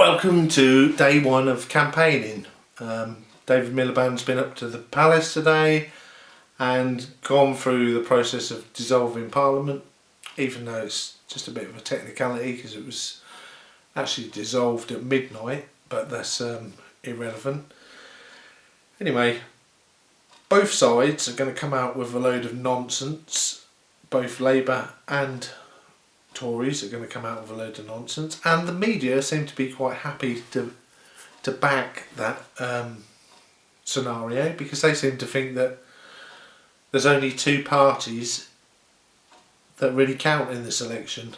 Welcome to day one of campaigning. David Miliband's been up to the palace today and gone through the process of dissolving Parliament, even though it's just a bit of a technicality because it was actually dissolved at midnight, but that's irrelevant. Anyway, both sides are going to come out with a load of nonsense. Both Labour and Tories are going to come out with a load of nonsense, and the media seem to be quite happy to back that scenario, because they seem to think that there's only two parties that really count in this election.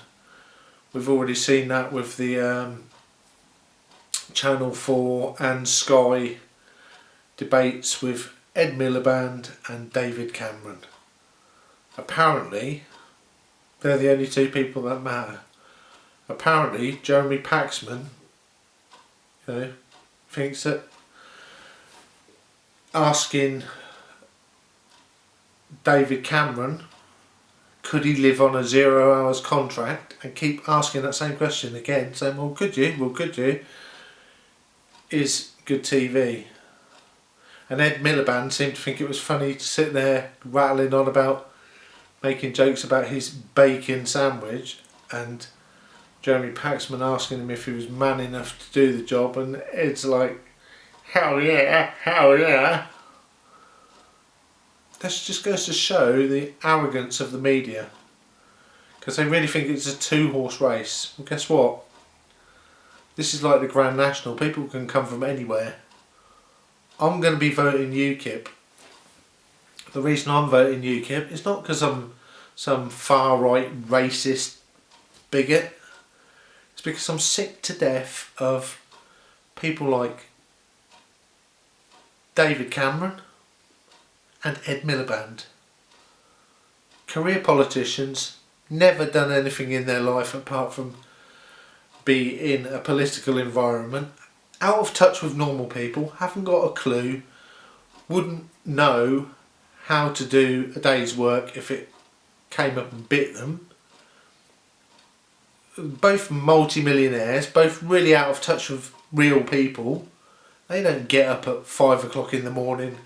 We've already seen that with the Channel 4 and Sky debates with Ed Miliband and David Cameron. Apparently they're the only two people that matter. Apparently Jeremy Paxman, thinks that asking David Cameron could he live on a 0 hours contract, and keep asking that same question again, saying well could you, is good TV. And Ed Miliband seemed to think it was funny to sit there rattling on about making jokes about his bacon sandwich, and Jeremy Paxman asking him if he was man enough to do the job, and Ed's like, hell yeah. That just goes to show the arrogance of the media, because they really think it's a two-horse race. Well, guess what? This is like the Grand National. People can come from anywhere. I'm going to be voting UKIP. The reason I'm voting UKIP is not because I'm some far-right racist bigot. It's because I'm sick to death of people like David Cameron and Ed Miliband. Career politicians, never done anything in their life apart from be in a political environment, out of touch with normal people, haven't got a clue, wouldn't know how to do a day's work if it came up and bit them. Both multi-millionaires, both really out of touch with real people. They don't get up at 5 o'clock in the morning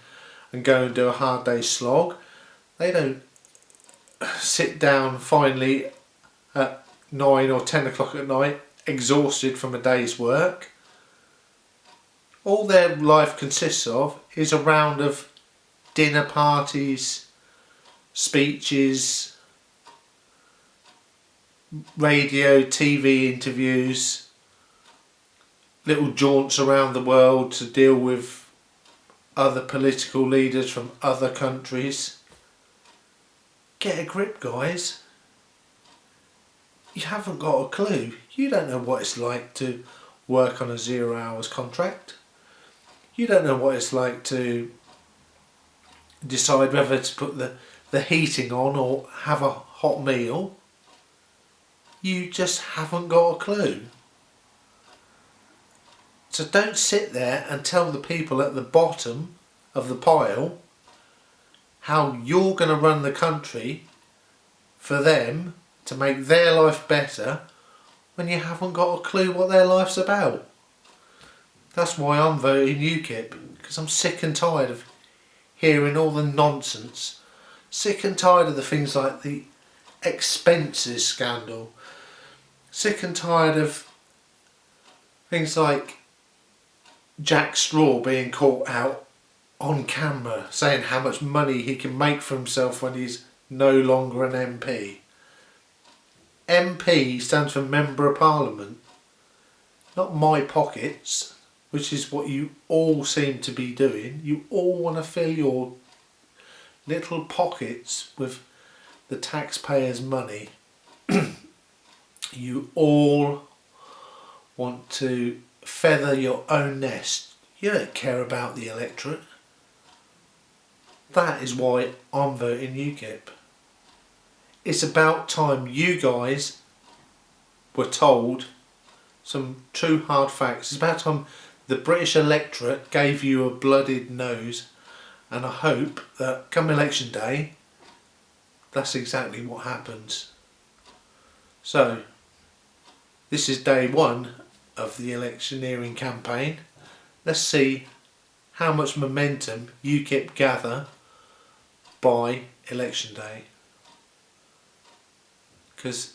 and go and do a hard day's slog. They don't sit down finally at 9 or 10 o'clock at night exhausted from a day's work. All their life consists of is a round of dinner parties, speeches, radio, TV interviews, little jaunts around the world to deal with other political leaders from other countries. Get a grip, guys. You haven't got a clue. You don't know what it's like to work on a 0 hours contract. You don't know what it's like to decide whether to put the heating on or have a hot meal. You just haven't got a clue. So don't sit there and tell the people at the bottom of the pile how you're going to run the country for them to make their life better when you haven't got a clue what their life's about. That's why I'm voting UKIP, because I'm sick and tired of hearing all the nonsense. Sick and tired of the things like the expenses scandal. Sick and tired of things like Jack Straw being caught out on camera saying how much money he can make for himself when he's no longer an MP. MP stands for Member of Parliament, not my pockets, which is what you all seem to be doing. You all want to fill your little pockets with the taxpayers' money. You all want to feather your own nest. You don't care about the electorate. That is why I'm voting UKIP. It's about time you guys were told some true hard facts. It's about time the British electorate gave you a blooded nose, and I hope that come election day that's exactly what happens. So this is day one of the electioneering campaign. Let's see how much momentum UKIP gather by election day. Because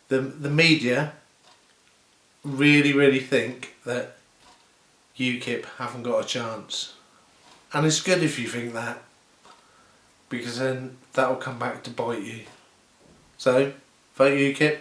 the media really think that UKIP haven't got a chance. And it's good if you think that, because then that will come back to bite you. So, vote UKIP.